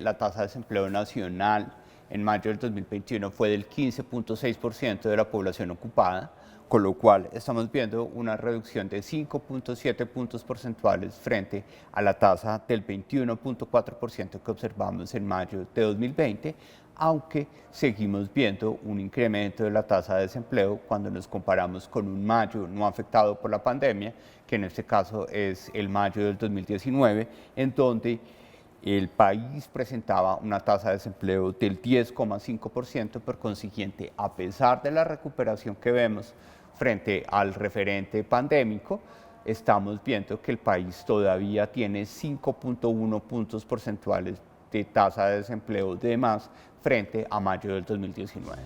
La tasa de desempleo nacional en mayo del 2021 fue del 15.6% de la población ocupada, con lo cual estamos viendo una reducción de 5.7 puntos porcentuales frente a la tasa del 21.4% que observamos en mayo de 2020, aunque seguimos viendo un incremento de la tasa de desempleo cuando nos comparamos con un mayo no afectado por la pandemia, que en este caso es el mayo del 2019, en donde el país presentaba una tasa de desempleo del 10,5%, por consiguiente, a pesar de la recuperación que vemos frente al referente pandémico, estamos viendo que el país todavía tiene 5.1 puntos porcentuales de tasa de desempleo de más frente a mayo del 2019.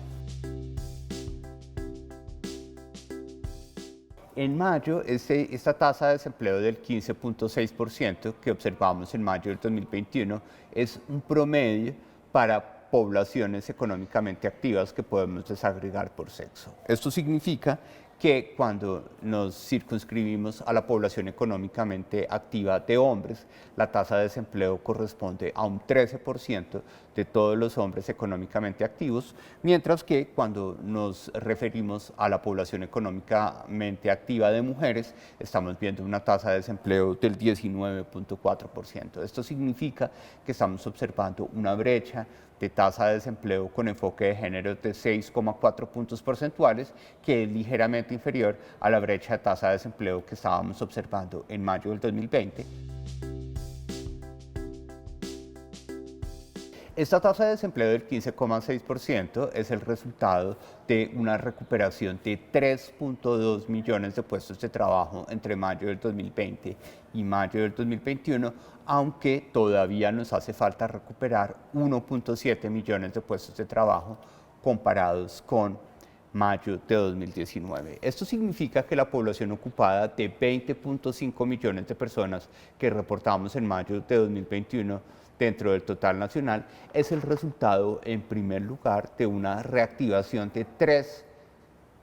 En mayo, esta tasa de desempleo del 15.6% que observamos en mayo del 2021 es un promedio para poblaciones económicamente activas que podemos desagregar por sexo. Esto significa que cuando nos circunscribimos a la población económicamente activa de hombres, la tasa de desempleo corresponde a un 13% de todos los hombres económicamente activos, mientras que cuando nos referimos a la población económicamente activa de mujeres, estamos viendo una tasa de desempleo del 19.4%. Esto significa que estamos observando una brecha de tasa de desempleo con enfoque de género de 6,4 puntos porcentuales, que es ligeramente inferior a la brecha de tasa de desempleo que estábamos observando en mayo del 2020. Esta tasa de desempleo del 15,6% es el resultado de una recuperación de 3.2 millones de puestos de trabajo entre mayo del 2020 y mayo del 2021, aunque todavía nos hace falta recuperar 1.7 millones de puestos de trabajo comparados con mayo de 2019. Esto significa que la población ocupada de 20.5 millones de personas que reportamos en mayo de 2021 dentro del total nacional es el resultado, en primer lugar, de una reactivación de 3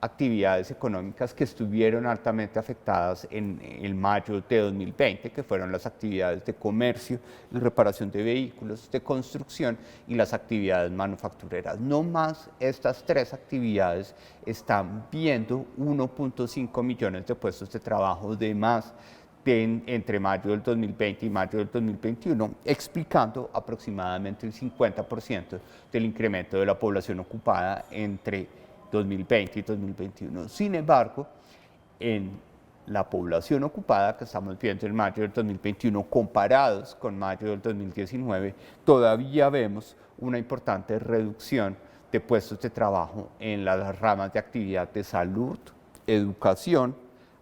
actividades económicas que estuvieron altamente afectadas en el mayo de 2020, que fueron las actividades de comercio y reparación de vehículos, de construcción y las actividades manufactureras. No más estas 3 actividades están viendo 1.5 millones de puestos de trabajo de más entre mayo del 2020 y mayo del 2021, explicando aproximadamente el 50% del incremento de la población ocupada entre 2020 y 2021. Sin embargo, en la población ocupada que estamos viendo en mayo del 2021 comparados con mayo del 2019, todavía vemos una importante reducción de puestos de trabajo en las ramas de actividad de salud, educación,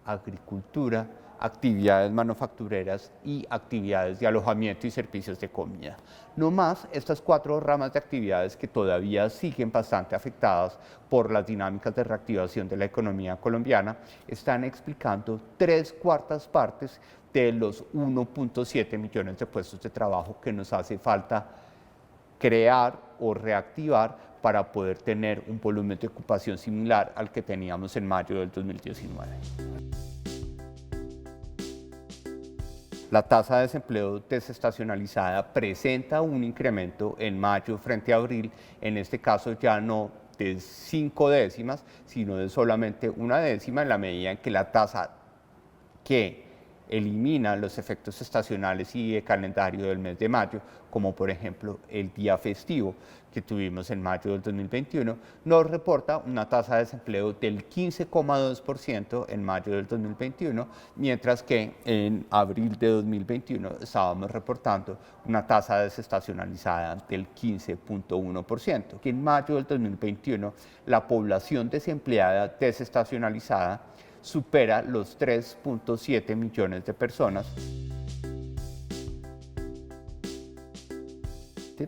agricultura, actividades manufactureras y actividades de alojamiento y servicios de comida. No más, estas 4 ramas de actividades que todavía siguen bastante afectadas por las dinámicas de reactivación de la economía colombiana están explicando 3/4 partes de los 1.7 millones de puestos de trabajo que nos hace falta crear o reactivar para poder tener un volumen de ocupación similar al que teníamos en mayo del 2019. La tasa de desempleo desestacionalizada presenta un incremento en mayo frente a abril, en este caso ya no de 5 décimas, sino de solamente 1 décima, en la medida en que la tasa que elimina los efectos estacionales y de calendario del mes de mayo, como por ejemplo el día festivo que tuvimos en mayo del 2021, nos reporta una tasa de desempleo del 15,2% en mayo del 2021, mientras que en abril de 2021 estábamos reportando una tasa desestacionalizada del 15,1%, que en mayo del 2021 la población desempleada desestacionalizada supera los 3.7 millones de personas.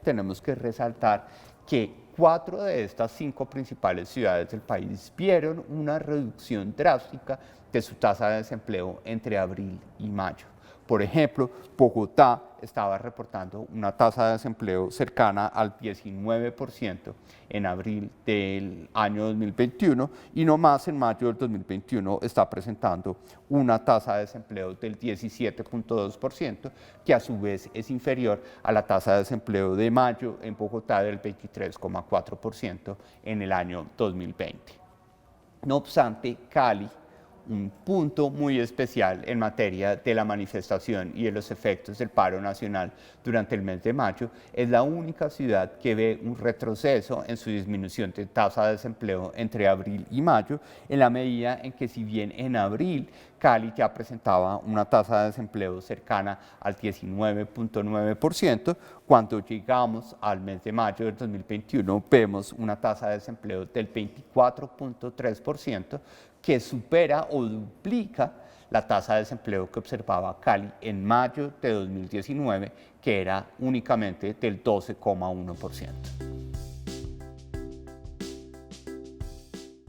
Tenemos que resaltar que 4 de estas 5 principales ciudades del país vieron una reducción drástica de su tasa de desempleo entre abril y mayo. Por ejemplo, Bogotá estaba reportando una tasa de desempleo cercana al 19% en abril del año 2021 y no más en mayo del 2021 está presentando una tasa de desempleo del 17.2%, que a su vez es inferior a la tasa de desempleo de mayo en Bogotá del 23,4% en el año 2020. No obstante, Cali, un punto muy especial en materia de la manifestación y de los efectos del paro nacional durante el mes de mayo, es la única ciudad que ve un retroceso en su disminución de tasa de desempleo entre abril y mayo, en la medida en que si bien en abril Cali ya presentaba una tasa de desempleo cercana al 19.9%, cuando llegamos al mes de mayo del 2021 vemos una tasa de desempleo del 24.3%, que supera o duplica la tasa de desempleo que observaba Cali en mayo de 2019, que era únicamente del 12,1%.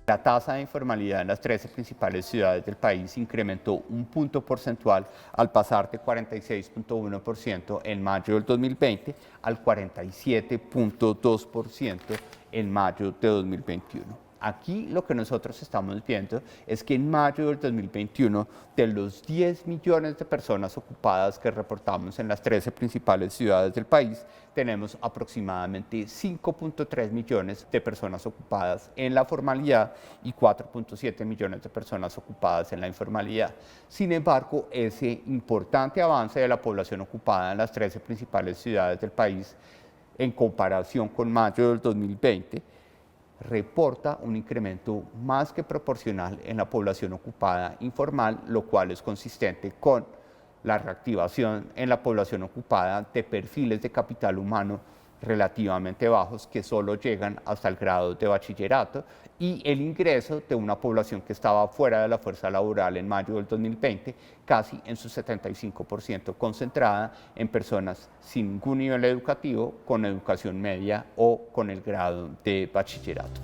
La tasa de informalidad en las 13 principales ciudades del país incrementó un punto porcentual al pasar de 46.1% en mayo del 2020 al 47.2% en mayo de 2021. Aquí lo que nosotros estamos viendo es que en mayo del 2021, de los 10 millones de personas ocupadas que reportamos en las 13 principales ciudades del país, tenemos aproximadamente 5.3 millones de personas ocupadas en la formalidad y 4.7 millones de personas ocupadas en la informalidad. Sin embargo, ese importante avance de la población ocupada en las 13 principales ciudades del país, en comparación con mayo del 2020, reporta un incremento más que proporcional en la población ocupada informal, lo cual es consistente con la reactivación en la población ocupada de perfiles de capital humano relativamente bajos que solo llegan hasta el grado de bachillerato y el ingreso de una población que estaba fuera de la fuerza laboral en mayo del 2020, casi en su 75% concentrada en personas sin ningún nivel educativo, con educación media o con el grado de bachillerato.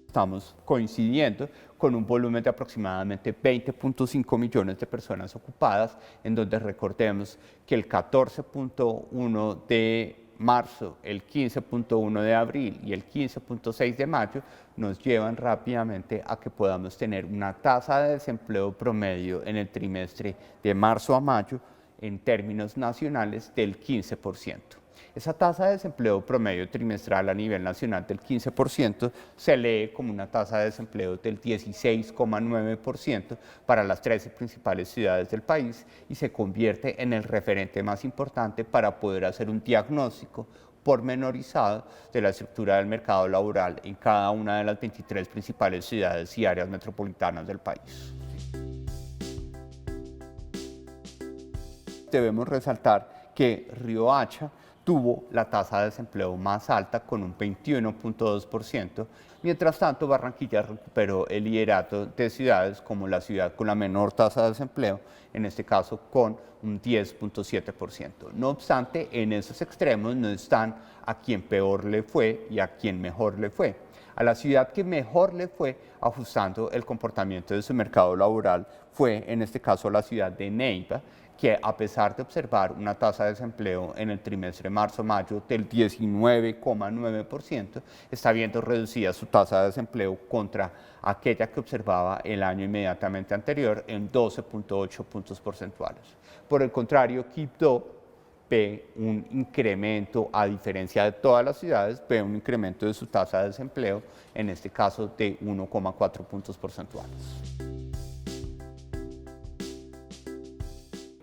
Estamos coincidiendo con un volumen de aproximadamente 20.5 millones de personas ocupadas, en donde recordemos que el 14.1 de marzo, el 15.1 de abril y el 15.6 de mayo nos llevan rápidamente a que podamos tener una tasa de desempleo promedio en el trimestre de marzo a mayo en términos nacionales del 15%. Esa tasa de desempleo promedio trimestral a nivel nacional del 15% se lee como una tasa de desempleo del 16,9% para las 13 principales ciudades del país y se convierte en el referente más importante para poder hacer un diagnóstico pormenorizado de la estructura del mercado laboral en cada una de las 23 principales ciudades y áreas metropolitanas del país. Debemos resaltar que Riohacha tuvo la tasa de desempleo más alta con un 21.2%, mientras tanto Barranquilla recuperó el liderato de ciudades como la ciudad con la menor tasa de desempleo, en este caso con un 10.7%. No obstante, en esos extremos no están a quien peor le fue y a quien mejor le fue. A la ciudad que mejor le fue ajustando el comportamiento de su mercado laboral fue, en este caso, la ciudad de Neiva, que a pesar de observar una tasa de desempleo en el trimestre marzo-mayo del 19,9%, está viendo reducida su tasa de desempleo contra aquella que observaba el año inmediatamente anterior en 12.8 puntos porcentuales. Por el contrario, Quibdó ve un incremento, a diferencia de todas las ciudades, ve un incremento de su tasa de desempleo, en este caso de 1,4 puntos porcentuales.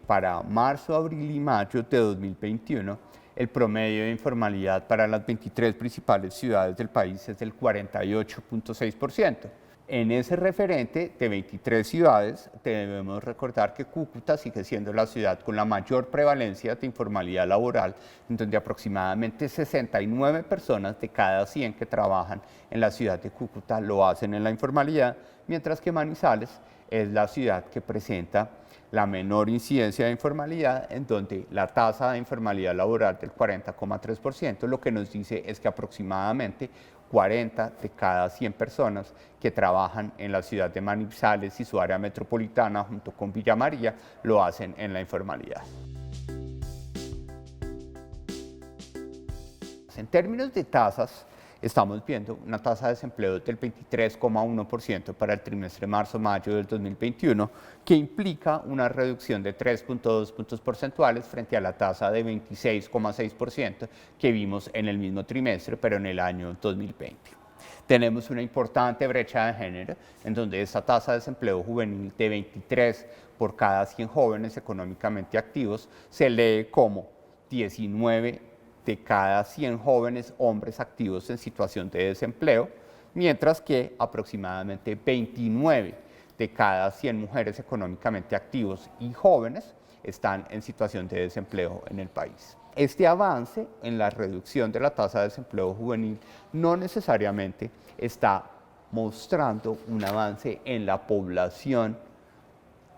Para marzo, abril y mayo de 2021, el promedio de informalidad para las 23 principales ciudades del país es del 48.6%, En ese referente de 23 ciudades, debemos recordar que Cúcuta sigue siendo la ciudad con la mayor prevalencia de informalidad laboral, en donde aproximadamente 69 personas de cada 100 que trabajan en la ciudad de Cúcuta lo hacen en la informalidad, mientras que Manizales es la ciudad que presenta la menor incidencia de informalidad, en donde la tasa de informalidad laboral del 40,3%, lo que nos dice es que aproximadamente 40 de cada 100 personas que trabajan en la ciudad de Manizales y su área metropolitana junto con Villa María lo hacen en la informalidad. En términos de tasas, estamos viendo una tasa de desempleo del 23,1% para el trimestre marzo-mayo del 2021, que implica una reducción de 3,2 puntos porcentuales frente a la tasa de 26,6% que vimos en el mismo trimestre, pero en el año 2020. Tenemos una importante brecha de género, en donde esta tasa de desempleo juvenil de 23 por cada 100 jóvenes económicamente activos se lee como 19 de cada 100 jóvenes hombres activos en situación de desempleo, mientras que aproximadamente 29 de cada 100 mujeres económicamente activos y jóvenes están en situación de desempleo en el país. Este avance en la reducción de la tasa de desempleo juvenil no necesariamente está mostrando un avance en la población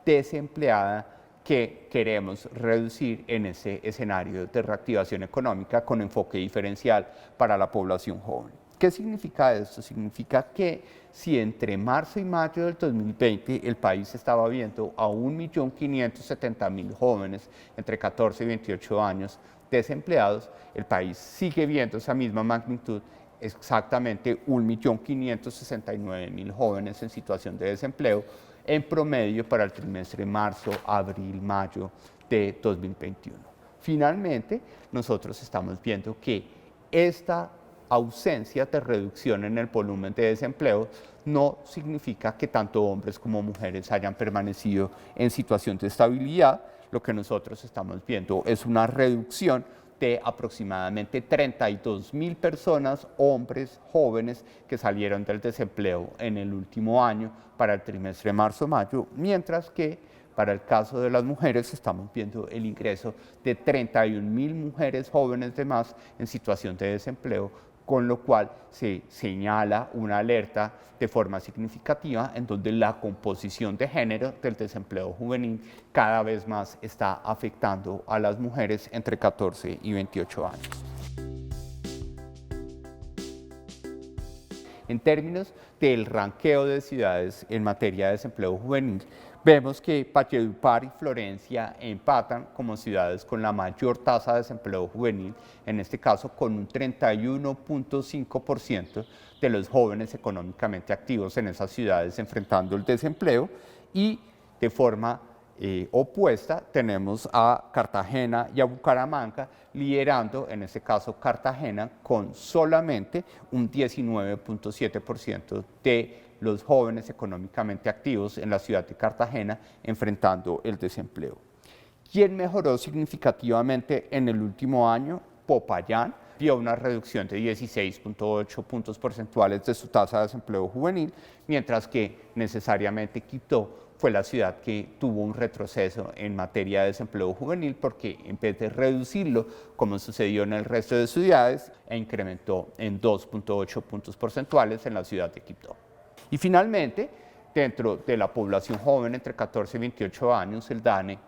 desempleada que queremos reducir en ese escenario de reactivación económica con enfoque diferencial para la población joven. ¿Qué significa esto? Significa que si entre marzo y mayo del 2020 el país estaba viendo a 1.570.000 jóvenes entre 14 y 28 años desempleados, el país sigue viendo esa misma magnitud, exactamente 1.569.000 jóvenes en situación de desempleo, en promedio para el trimestre marzo, abril, mayo de 2021. Finalmente, nosotros estamos viendo que esta ausencia de reducción en el volumen de desempleo no significa que tanto hombres como mujeres hayan permanecido en situación de estabilidad. Lo que nosotros estamos viendo es una reducción de aproximadamente 32.000 personas, hombres jóvenes, que salieron del desempleo en el último año para el trimestre marzo-mayo, mientras que para el caso de las mujeres estamos viendo el ingreso de 31.000 mujeres jóvenes de más en situación de desempleo, con lo cual se señala una alerta de forma significativa en donde la composición de género del desempleo juvenil cada vez más está afectando a las mujeres entre 14 y 28 años. En términos del ranqueo de ciudades en materia de desempleo juvenil, vemos que Valledupar y Florencia empatan como ciudades con la mayor tasa de desempleo juvenil, en este caso con un 31,5% de los jóvenes económicamente activos en esas ciudades enfrentando el desempleo, y de forma opuesta tenemos a Cartagena y a Bucaramanga liderando, en este caso Cartagena, con solamente un 19,7% de los jóvenes económicamente activos en la ciudad de Cartagena enfrentando el desempleo. ¿Quién mejoró significativamente en el último año? Popayán vio una reducción de 16,8 puntos porcentuales de su tasa de desempleo juvenil, mientras que necesariamente Quibdó fue la ciudad que tuvo un retroceso en materia de desempleo juvenil, porque en vez de reducirlo, como sucedió en el resto de ciudades, incrementó en 2,8 puntos porcentuales en la ciudad de Quibdó. Y finalmente, dentro de la población joven entre 14 y 28 años, el DANE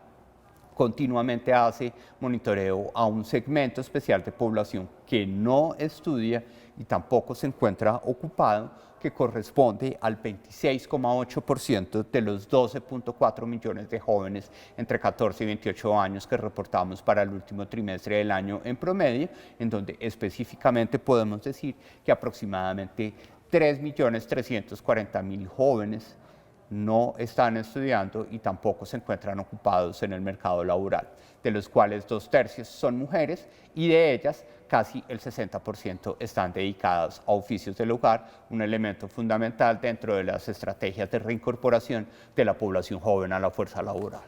continuamente hace monitoreo a un segmento especial de población que no estudia y tampoco se encuentra ocupado, que corresponde al 26,8% de los 12,4 millones de jóvenes entre 14 y 28 años que reportamos para el último trimestre del año en promedio, en donde específicamente podemos decir que aproximadamente 3.340.000 jóvenes no están estudiando y tampoco se encuentran ocupados en el mercado laboral, de los cuales 2/3 son mujeres y de ellas casi el 60% están dedicadas a oficios del hogar, un elemento fundamental dentro de las estrategias de reincorporación de la población joven a la fuerza laboral.